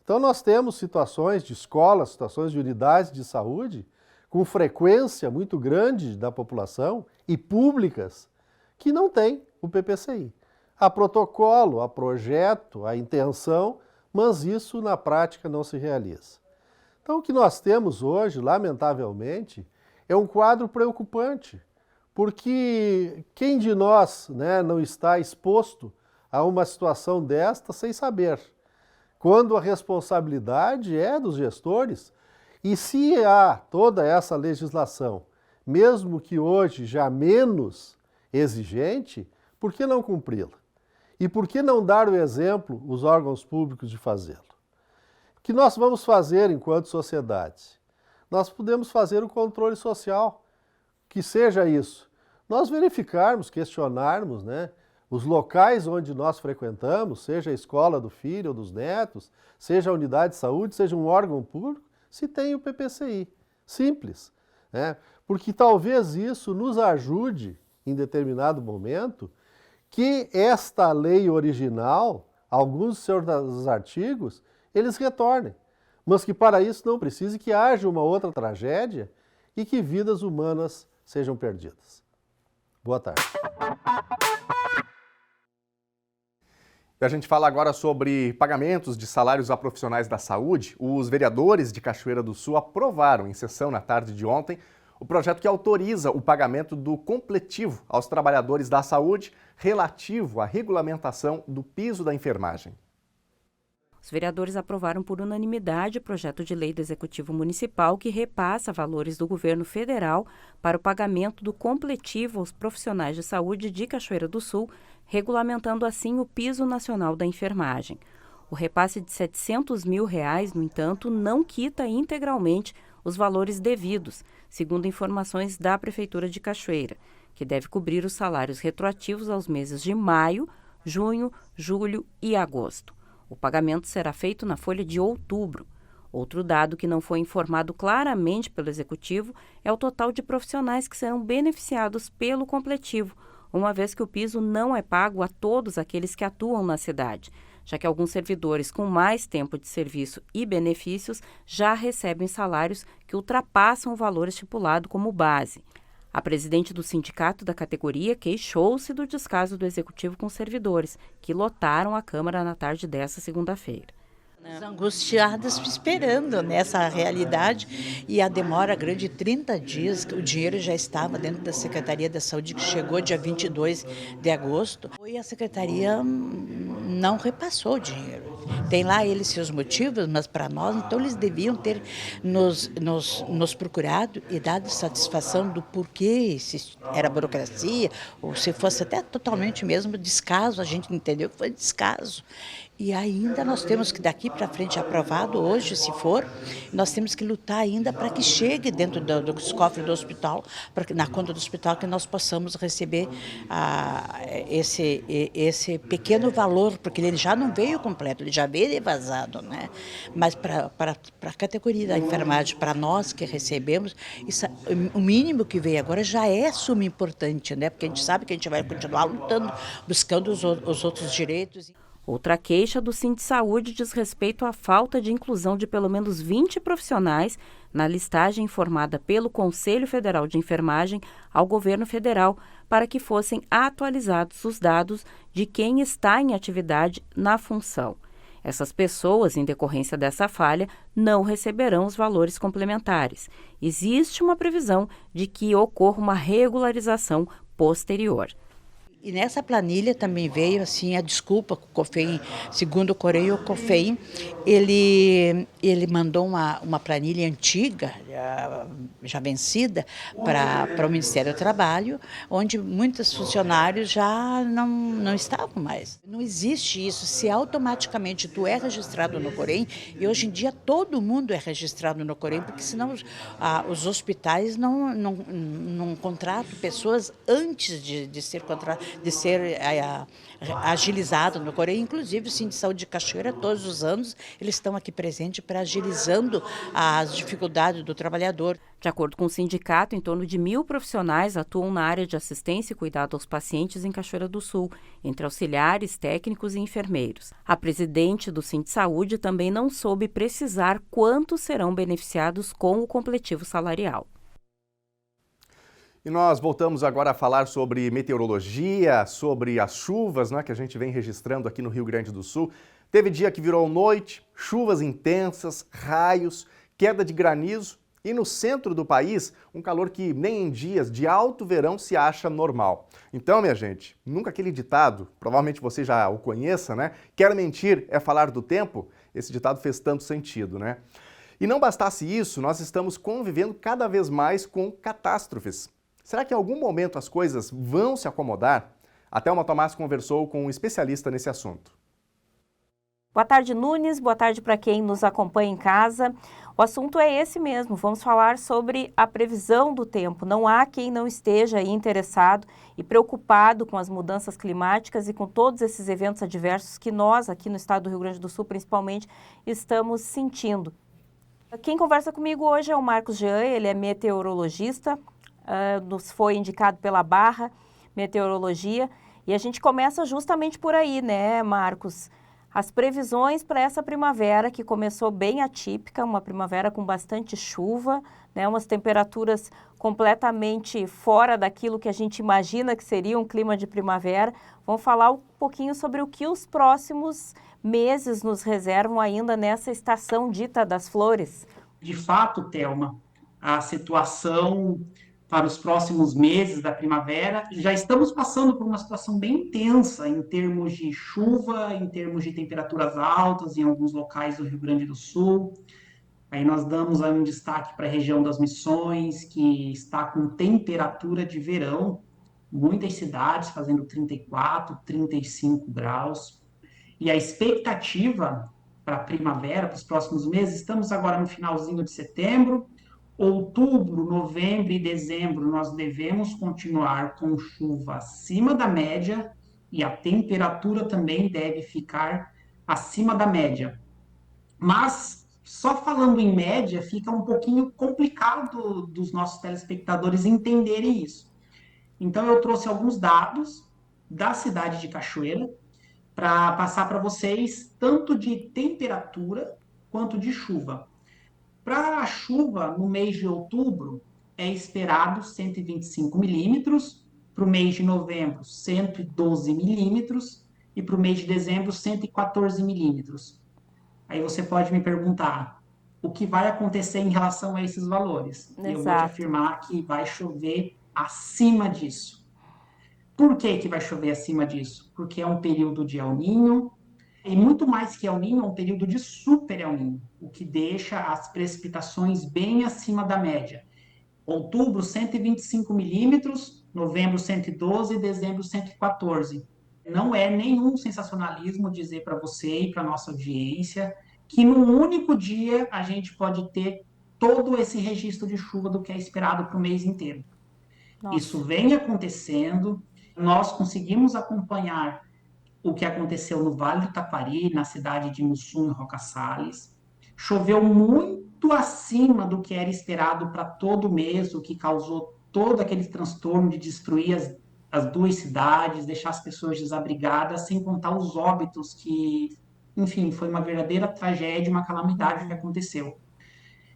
Speaker 16: Então nós temos situações de escolas, situações de unidades de saúde, com frequência muito grande da população e públicas, que não têm o PPCI. Há protocolo, há projeto, há intenção, mas isso na prática não se realiza. Então o que nós temos hoje, lamentavelmente, é um quadro preocupante, porque quem de nós, né, não está exposto a uma situação desta sem saber? Quando a responsabilidade é dos gestores, e se há toda essa legislação, mesmo que hoje já menos exigente, por que não cumpri-la? E por que não dar o exemplo os órgãos públicos de fazê-lo? O que nós vamos fazer enquanto sociedade? Nós podemos fazer o controle social, que seja isso. Nós verificarmos, questionarmos, né, os locais onde nós frequentamos, seja a escola do filho ou dos netos, seja a unidade de saúde, seja um órgão público, se tem o PPCI. Simples, né? Porque talvez isso nos ajude, em determinado momento, que esta lei original, alguns dos seus artigos, eles retornem. Mas que para isso não precise que haja uma outra tragédia e que vidas humanas sejam perdidas. Boa tarde.
Speaker 1: E a gente fala agora sobre pagamentos de salários a profissionais da saúde. Os vereadores de Cachoeira do Sul aprovaram em sessão na tarde de ontem o projeto que autoriza o pagamento do completivo aos trabalhadores da saúde relativo à regulamentação do piso da enfermagem.
Speaker 6: Os vereadores aprovaram por unanimidade o projeto de lei do Executivo Municipal que repassa valores do governo federal para o pagamento do completivo aos profissionais de saúde de Cachoeira do Sul, regulamentando assim o piso nacional da enfermagem. O repasse de R$ 700 mil, no entanto, não quita integralmente os valores devidos, segundo informações da Prefeitura de Cachoeira, que deve cobrir os salários retroativos aos meses de maio, junho, julho e agosto. O pagamento será feito na folha de outubro. Outro dado que não foi informado claramente pelo Executivo é o total de profissionais que serão beneficiados pelo completivo, uma vez que o piso não é pago a todos aqueles que atuam na cidade, já que alguns servidores com mais tempo de serviço e benefícios já recebem salários que ultrapassam o valor estipulado como base. A presidente do sindicato da categoria queixou-se do descaso do Executivo com os servidores, que lotaram a Câmara na tarde desta segunda-feira.
Speaker 17: Angustiadas esperando nessa realidade e a demora grande de 30 dias, o dinheiro já estava dentro da Secretaria da Saúde, que chegou dia 22 de agosto, e a Secretaria não repassou o dinheiro. Tem lá eles seus motivos, mas para nós, então eles deviam ter nos procurado e dado satisfação do porquê, se era burocracia ou se fosse até totalmente mesmo descaso, a gente entendeu que foi descaso. E ainda nós temos que daqui para frente, aprovado hoje, se for, nós temos que lutar ainda para que chegue dentro dos cofres do hospital, na conta do hospital, que nós possamos receber esse pequeno valor, porque ele já não veio completo, ele já veio vazado, né? Mas para a categoria da enfermagem, para nós que recebemos, isso, o mínimo que veio agora já é suma importante, né? Porque a gente sabe que a gente vai continuar lutando, buscando os outros direitos.
Speaker 6: Outra queixa do Sindsaúde diz respeito à falta de inclusão de pelo menos 20 profissionais na listagem informada pelo Conselho Federal de Enfermagem ao governo federal para que fossem atualizados os dados de quem está em atividade na função. Essas pessoas, em decorrência dessa falha, não receberão os valores complementares. Existe uma previsão de que ocorra uma regularização posterior.
Speaker 17: E nessa planilha também veio assim a desculpa que o COFEM, segundo o Correio, o COFEM, ele mandou uma planilha antiga, já vencida, para o Ministério do Trabalho, onde muitos funcionários já não estavam mais. Não existe isso, se automaticamente tu é registrado no Corém, e hoje em dia todo mundo é registrado no Corém, porque senão os hospitais não contratam pessoas antes de ser contratados, de ser agilizado no Corém. Inclusive o Sindsaúde de Cachoeira, todos os anos, eles estão aqui presentes para agilizando as dificuldades do trabalhador.
Speaker 6: De acordo com o sindicato, em torno de 1.000 profissionais atuam na área de assistência e cuidado aos pacientes em Cachoeira do Sul, entre auxiliares, técnicos e enfermeiros. A presidente do Sindsaúde também não soube precisar quantos serão beneficiados com o completivo salarial.
Speaker 1: E nós voltamos agora a falar sobre meteorologia, sobre as chuvas, né, que a gente vem registrando aqui no Rio Grande do Sul. Teve dia que virou noite, chuvas intensas, raios, queda de granizo e no centro do país, um calor que nem em dias de alto verão se acha normal. Então, minha gente, nunca aquele ditado, provavelmente você já o conheça, né? Quer mentir é falar do tempo? Esse ditado fez tanto sentido, né? E não bastasse isso, nós estamos convivendo cada vez mais com catástrofes. Será que em algum momento as coisas vão se acomodar? A Thelma Tomás conversou com um especialista nesse assunto.
Speaker 6: Boa tarde, Nunes. Boa tarde para quem nos acompanha em casa. O assunto é esse mesmo. Vamos falar sobre a previsão do tempo. Não há quem não esteja aí interessado e preocupado com as mudanças climáticas e com todos esses eventos adversos que nós, aqui no estado do Rio Grande do Sul, principalmente, estamos sentindo. Quem conversa comigo hoje é o Marcos Jean, ele é meteorologista, nos foi indicado pela Barra Meteorologia, e a gente começa justamente por aí, né, Marcos? As previsões para essa primavera, que começou bem atípica, uma primavera com bastante chuva, né, umas temperaturas completamente fora daquilo que a gente imagina que seria um clima de primavera. Vamos falar um pouquinho sobre o que os próximos meses nos reservam ainda nessa estação dita das flores.
Speaker 2: De fato, Thelma, a situação para os próximos meses da primavera, já estamos passando por uma situação bem intensa em termos de chuva, em termos de temperaturas altas em alguns locais do Rio Grande do Sul. Aí nós damos aí um destaque para a região das Missões, que está com temperatura de verão, muitas cidades fazendo 34, 35 graus. E a expectativa para a primavera, para os próximos meses, estamos agora no finalzinho de setembro, outubro, novembro e dezembro, nós devemos continuar com chuva acima da média e a temperatura também deve ficar acima da média. Mas Só falando em média, fica um pouquinho complicado dos nossos telespectadores entenderem isso. Então, eu trouxe alguns dados da cidade de Cachoeira para passar para vocês, tanto de temperatura quanto de chuva. Para a chuva, no mês de outubro, é esperado 125 milímetros, para o mês de novembro, 112 milímetros, e para o mês de dezembro, 114 milímetros. Aí você pode me perguntar, o que vai acontecer em relação a esses valores?
Speaker 6: Exato.
Speaker 2: Eu vou te afirmar que vai chover acima disso. Por que vai chover acima disso? Porque é um período de El Niño, e muito mais que El Niño, é um período de super El Niño, o que deixa as precipitações bem acima da média. Outubro, 125 milímetros, novembro, 112, dezembro, 114. Não é nenhum sensacionalismo dizer para você e para nossa audiência que num único dia a gente pode ter todo esse registro de chuva do que é esperado para o mês inteiro. Nossa. Isso vem acontecendo, nós conseguimos acompanhar o que aconteceu no Vale do Taquari, na cidade de Mussum e Roca Salles. Choveu muito acima do que era esperado para todo mês, o que causou todo aquele transtorno de destruir as duas cidades, deixar as pessoas desabrigadas, sem contar os óbitos que, enfim, foi uma verdadeira tragédia, uma calamidade que aconteceu.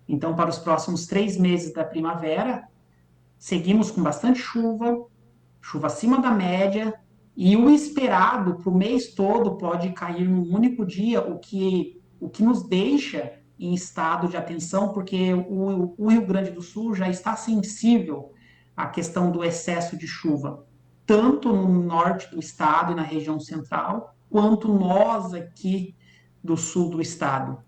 Speaker 2: Então, para os próximos 3 meses da primavera, seguimos com bastante chuva, chuva acima da média, e o esperado para o mês todo pode cair num único dia, o que nos deixa em estado de atenção, porque o Rio Grande do Sul já está sensível à questão do excesso de chuva, tanto no norte do estado e na região central, quanto nós aqui do sul do estado.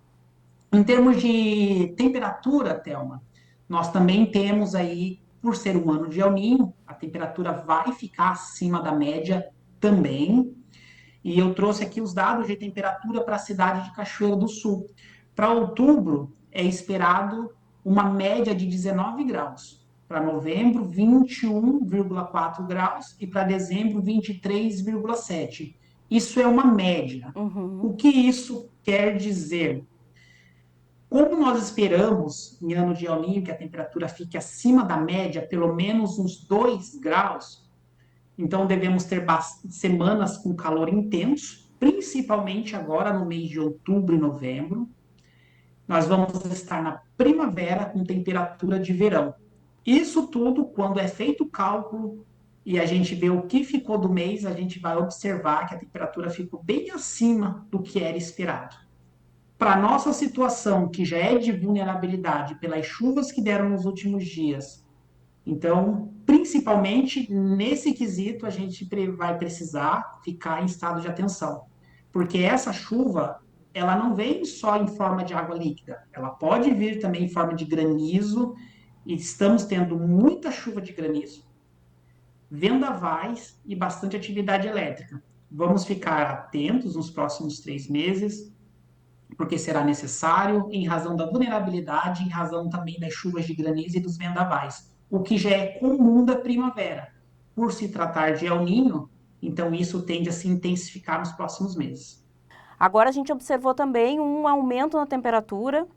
Speaker 2: Em termos de temperatura, Thelma, nós também temos aí, por ser um ano de El Niño, a temperatura vai ficar acima da média também. E eu trouxe aqui os dados de temperatura para a cidade de Cachoeira do Sul. Para outubro, é esperado uma média de 19 graus. Para novembro, 21,4 graus. E para dezembro, 23,7. Isso é uma média. O que isso quer dizer? Como nós esperamos, em ano de El Niño, que a temperatura fique acima da média, pelo menos uns 2 graus, então devemos ter semanas com calor intenso, principalmente agora no mês de outubro e novembro. Nós vamos estar na primavera com temperatura de verão. Isso tudo, quando é feito o cálculo e a gente vê o que ficou do mês, a gente vai observar que a temperatura ficou bem acima do que era esperado. Para a nossa situação, que já é de vulnerabilidade pelas chuvas que deram nos últimos dias, então, principalmente nesse quesito, a gente vai precisar ficar em estado de atenção. Porque essa chuva, ela não vem só em forma de água líquida, ela pode vir também em forma de granizo, e estamos tendo muita chuva de granizo, vendavais e bastante atividade elétrica. Vamos ficar atentos nos próximos 3 meses, porque será necessário, em razão da vulnerabilidade, em razão também das chuvas de granizo e dos vendavais, o que já é comum da primavera. Por se tratar de El Niño, então isso tende a se intensificar nos próximos meses.
Speaker 6: Agora a gente observou também um aumento na temperatura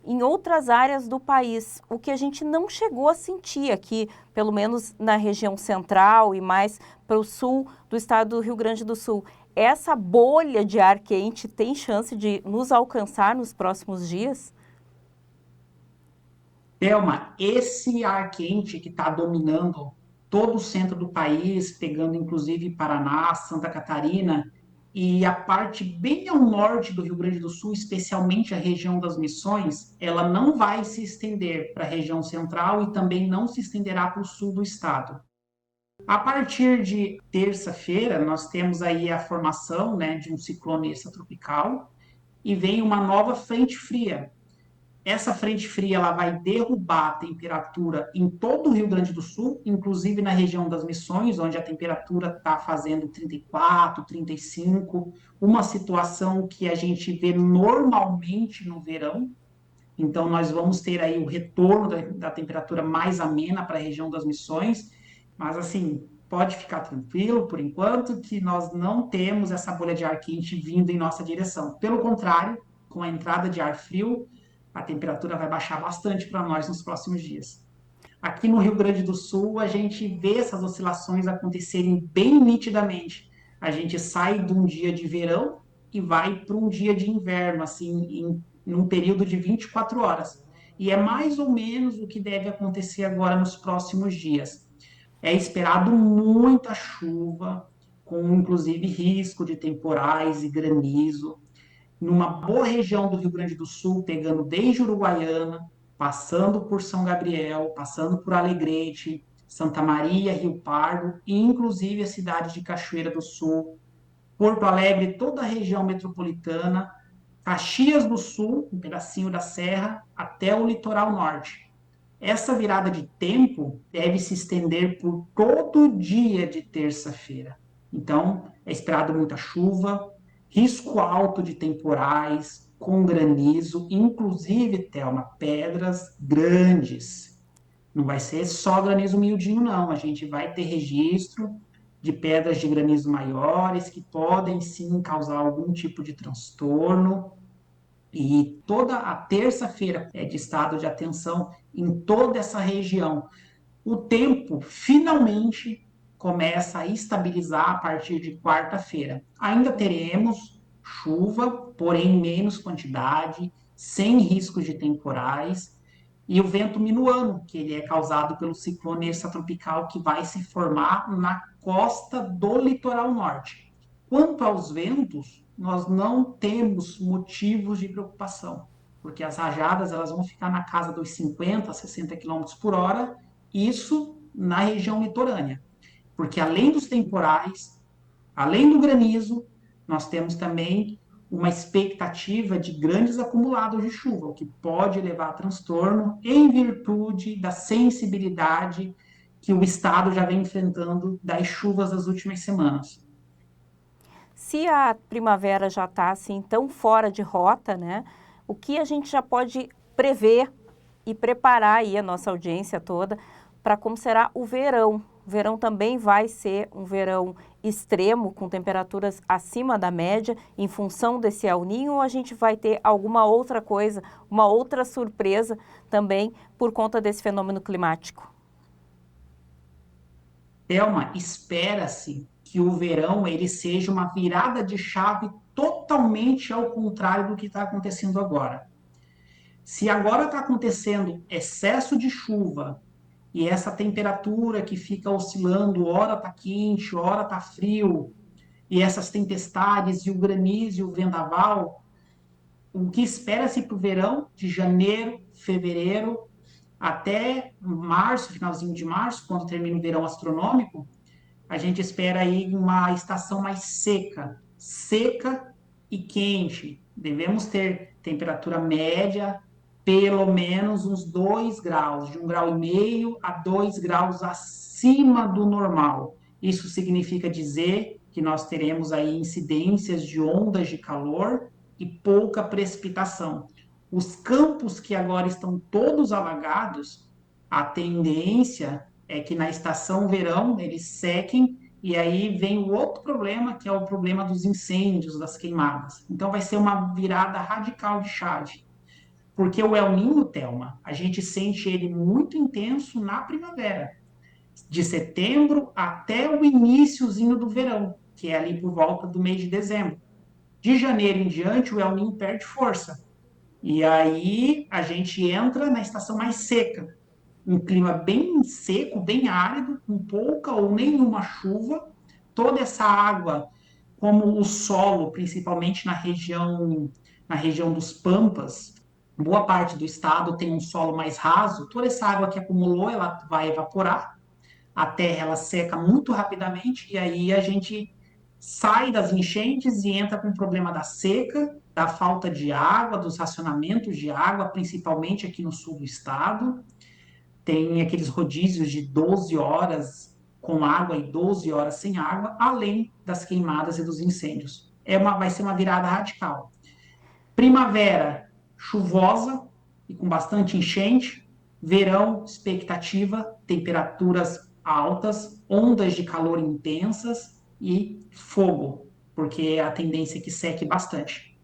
Speaker 6: em outras áreas do país, o que a gente não chegou a sentir aqui, pelo menos na região central e mais para o sul do estado do Rio Grande do Sul. Essa bolha de ar quente tem chance de nos alcançar nos próximos dias?
Speaker 2: Thelma, esse ar quente que está dominando todo o centro do país, pegando inclusive Paraná, Santa Catarina, e a parte bem ao norte do Rio Grande do Sul, especialmente a região das Missões, ela não vai se estender para a região central e também não se estenderá para o sul do estado. A partir de terça-feira, nós temos aí a formação, né, de um ciclone extratropical e vem uma nova frente fria. Essa frente fria ela vai derrubar a temperatura em todo o Rio Grande do Sul, inclusive na região das Missões, onde a temperatura está fazendo 34, 35, uma situação que a gente vê normalmente no verão. Então, nós vamos ter aí o retorno da temperatura mais amena para a região das Missões, mas assim, pode ficar tranquilo, por enquanto, que nós não temos essa bolha de ar quente vindo em nossa direção. Pelo contrário, com a entrada de ar frio, a temperatura vai baixar bastante para nós nos próximos dias. Aqui no Rio Grande do Sul, a gente vê essas oscilações acontecerem bem nitidamente. A gente sai de um dia de verão e vai para um dia de inverno, assim, num período de 24 horas. E é mais ou menos o que deve acontecer agora nos próximos dias. É esperado muita chuva, com inclusive risco de temporais e granizo, numa boa região do Rio Grande do Sul, pegando desde Uruguaiana, passando por São Gabriel, passando por Alegrete, Santa Maria, Rio Pardo, e inclusive a cidade de Cachoeira do Sul, Porto Alegre, toda a região metropolitana, Caxias do Sul, um pedacinho da serra, até o litoral norte. Essa virada de tempo deve se estender por todo o dia de terça-feira. Então, é esperado muita chuva, risco alto de temporais, com granizo, inclusive, Thelma, pedras grandes. Não vai ser só granizo miudinho, não. A gente vai ter registro de pedras de granizo maiores que podem, sim, causar algum tipo de transtorno. E toda a terça-feira é de estado de atenção em toda essa região. O tempo, finalmente, começa a estabilizar a partir de quarta-feira. Ainda teremos chuva, porém em menos quantidade, sem riscos de temporais, e o vento minuano, que ele é causado pelo ciclone extratropical que vai se formar na costa do litoral norte. Quanto aos ventos, nós não temos motivos de preocupação, porque as rajadas elas vão ficar na casa dos 50 a 60 km por hora, isso na região litorânea. Porque além dos temporais, além do granizo, nós temos também uma expectativa de grandes acumulados de chuva, o que pode levar a transtorno em virtude da sensibilidade que o estado já vem enfrentando das chuvas das últimas semanas.
Speaker 6: Se a primavera já está assim tão fora de rota, né? O que a gente já pode prever e preparar aí a nossa audiência toda para como será o verão? O verão também vai ser um verão extremo, com temperaturas acima da média, em função desse El Niño, ou a gente vai ter alguma outra coisa, uma outra surpresa também por conta desse fenômeno climático?
Speaker 2: Thelma, espera-se que o verão ele seja uma virada de chave totalmente ao contrário do que está acontecendo agora. Se agora está acontecendo excesso de chuva, e essa temperatura que fica oscilando, hora está quente, hora está frio, e essas tempestades, e o granizo, e o vendaval, o que espera-se para o verão, de janeiro, fevereiro, até março, finalzinho de março, quando termina o verão astronômico, a gente espera aí uma estação mais seca e quente. Devemos ter temperatura média, pelo menos uns 2 graus, de 1,5 grau a 2 graus acima do normal. Isso significa dizer que nós teremos aí incidências de ondas de calor e pouca precipitação. Os campos que agora estão todos alagados, a tendência é que na estação verão eles sequem, e aí vem o outro problema, que é o problema dos incêndios, das queimadas. Então vai ser uma virada radical de chave. Porque o El Niño, Thelma, a gente sente ele muito intenso na primavera, de setembro até o iniciozinho do verão, que é ali por volta do mês de dezembro. De janeiro em diante, o El Niño perde força. E aí a gente entra na estação mais seca, um clima bem seco, bem árido, com pouca ou nenhuma chuva. Toda essa água, como o solo, principalmente na região dos Pampas, boa parte do estado tem um solo mais raso, toda essa água que acumulou, ela vai evaporar, a terra ela seca muito rapidamente, e aí a gente sai das enchentes e entra com o problema da seca, da falta de água, dos racionamentos de água, principalmente aqui no sul do estado. Tem aqueles rodízios de 12 horas com água e 12 horas sem água, além das queimadas e dos incêndios. Vai ser uma virada radical. Primavera chuvosa e com bastante enchente, verão, expectativa, temperaturas altas, ondas de calor intensas e fogo, porque a tendência é que seque bastante.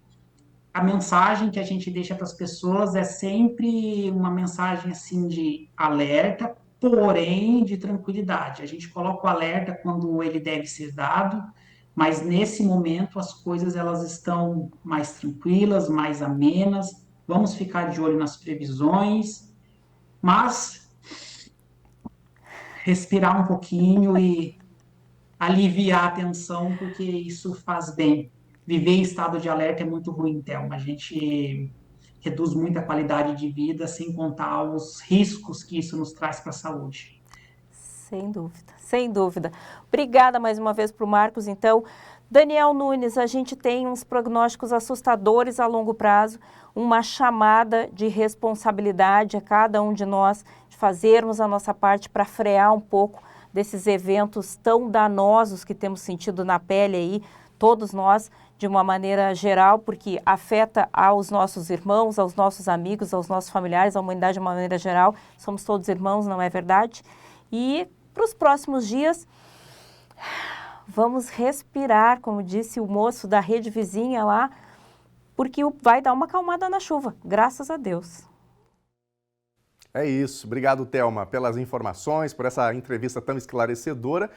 Speaker 2: a mensagem que a gente deixa para as pessoas é sempre uma mensagem assim de alerta, porém de tranquilidade. A gente coloca o alerta quando ele deve ser dado, mas nesse momento as coisas elas estão mais tranquilas, mais amenas. Vamos ficar de olho nas previsões, mas respirar um pouquinho e aliviar a tensão, porque isso faz bem. Viver em estado de alerta é muito ruim, Thelma. A gente reduz muito a qualidade de vida, sem contar os riscos que isso nos traz para a saúde.
Speaker 6: Sem dúvida, sem dúvida. Obrigada mais uma vez para o Marcos, então. Daniel Nunes, a gente tem uns prognósticos assustadores a longo prazo, uma chamada de responsabilidade a cada um de nós, de fazermos a nossa parte para frear um pouco desses eventos tão danosos que temos sentido na pele aí, todos nós, de uma maneira geral, porque afeta aos nossos irmãos, aos nossos amigos, aos nossos familiares, à humanidade de uma maneira geral. Somos todos irmãos, não é verdade? E para os próximos dias, vamos respirar, como disse o moço da rede vizinha lá, porque vai dar uma acalmada na chuva, graças a Deus.
Speaker 1: É isso. Obrigado, Thelma, pelas informações, por essa entrevista tão esclarecedora.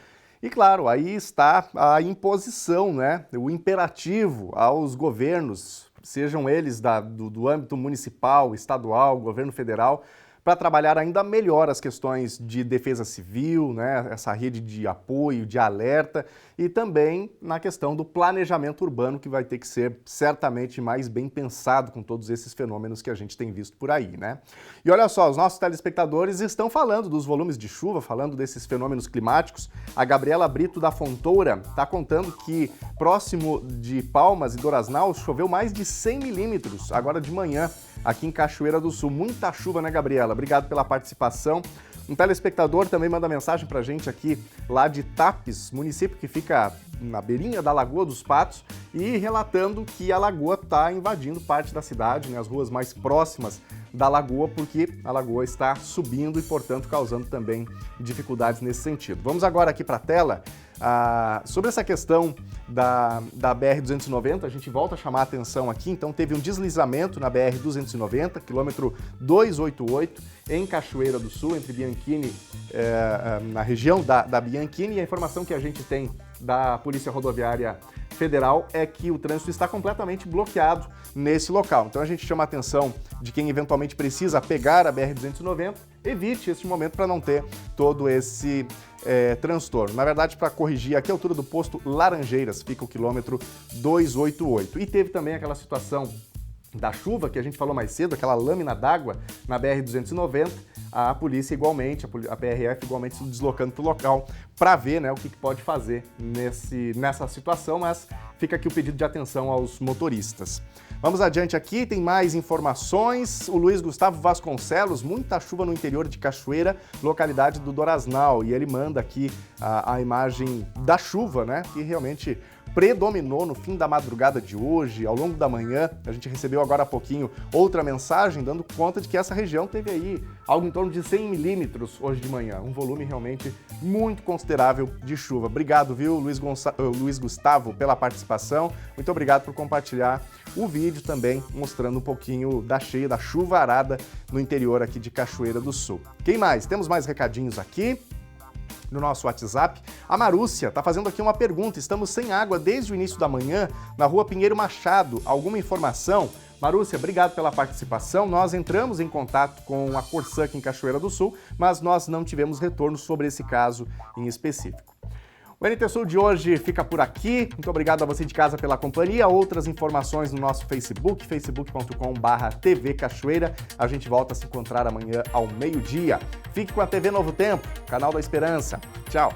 Speaker 1: E, claro, aí está a imposição, né? O imperativo aos governos, sejam eles do âmbito municipal, estadual, governo federal, para trabalhar ainda melhor as questões de defesa civil, né, essa rede de apoio, de alerta, e também na questão do planejamento urbano, que vai ter que ser certamente mais bem pensado com todos esses fenômenos que a gente tem visto por aí, né? E olha só, os nossos telespectadores estão falando dos volumes de chuva, falando desses fenômenos climáticos. A Gabriela Brito da Fontoura está contando que próximo de Palmas e Dorasnal choveu mais de 100 milímetros agora de manhã, aqui em Cachoeira do Sul. Muita chuva, né, Gabriela? Obrigado pela participação. Um telespectador também manda mensagem pra gente aqui, lá de Tapes, município que fica na beirinha da Lagoa dos Patos, e relatando que a lagoa está invadindo parte da cidade, né, as ruas mais próximas da lagoa, porque a lagoa está subindo e, portanto, causando também dificuldades nesse sentido. Vamos agora aqui para a tela. Sobre essa questão da BR-290, a gente volta a chamar a atenção aqui. Então, teve um deslizamento na BR-290, quilômetro 288, em Cachoeira do Sul, entre Bianchini, na região da Bianchini. E a informação que a gente tem da Polícia Rodoviária Federal é que o trânsito está completamente bloqueado nesse local. Então, a gente chama a atenção de quem eventualmente precisa pegar a BR-290, evite este momento para não ter todo esse transtorno. Na verdade, para corrigir, aqui a altura do posto Laranjeiras fica o quilômetro 288. E teve também aquela situação da chuva que a gente falou mais cedo, aquela lâmina d'água na BR-290, a polícia igualmente, a PRF igualmente se deslocando para o local para ver, né, o que pode fazer nessa situação, mas fica aqui o pedido de atenção aos motoristas. Vamos adiante aqui, tem mais informações. O Luiz Gustavo Vasconcelos, muita chuva no interior de Cachoeira, localidade do Dorasnal, e ele manda aqui a imagem da chuva, né, que realmente predominou no fim da madrugada de hoje, ao longo da manhã. A gente recebeu agora há pouquinho outra mensagem dando conta de que essa região teve aí algo em torno de 100 milímetros hoje de manhã, um volume realmente muito considerável de chuva. Obrigado, viu, Luiz Gustavo, pela participação. Muito obrigado por compartilhar o vídeo também, mostrando um pouquinho da cheia, da chuvarada no interior aqui de Cachoeira do Sul. Quem mais? Temos mais recadinhos aqui no nosso WhatsApp. A Marúcia está fazendo aqui uma pergunta. Estamos sem água desde o início da manhã na rua Pinheiro Machado. Alguma informação? Marúcia, obrigado pela participação. Nós entramos em contato com a Corsã aqui em Cachoeira do Sul, mas nós não tivemos retorno sobre esse caso em específico. O NT Sul de hoje fica por aqui. Muito obrigado a você de casa pela companhia. Outras informações no nosso Facebook, facebook.com/TV Cachoeira. A gente volta a se encontrar amanhã ao meio-dia. Fique com a TV Novo Tempo, canal da Esperança. Tchau!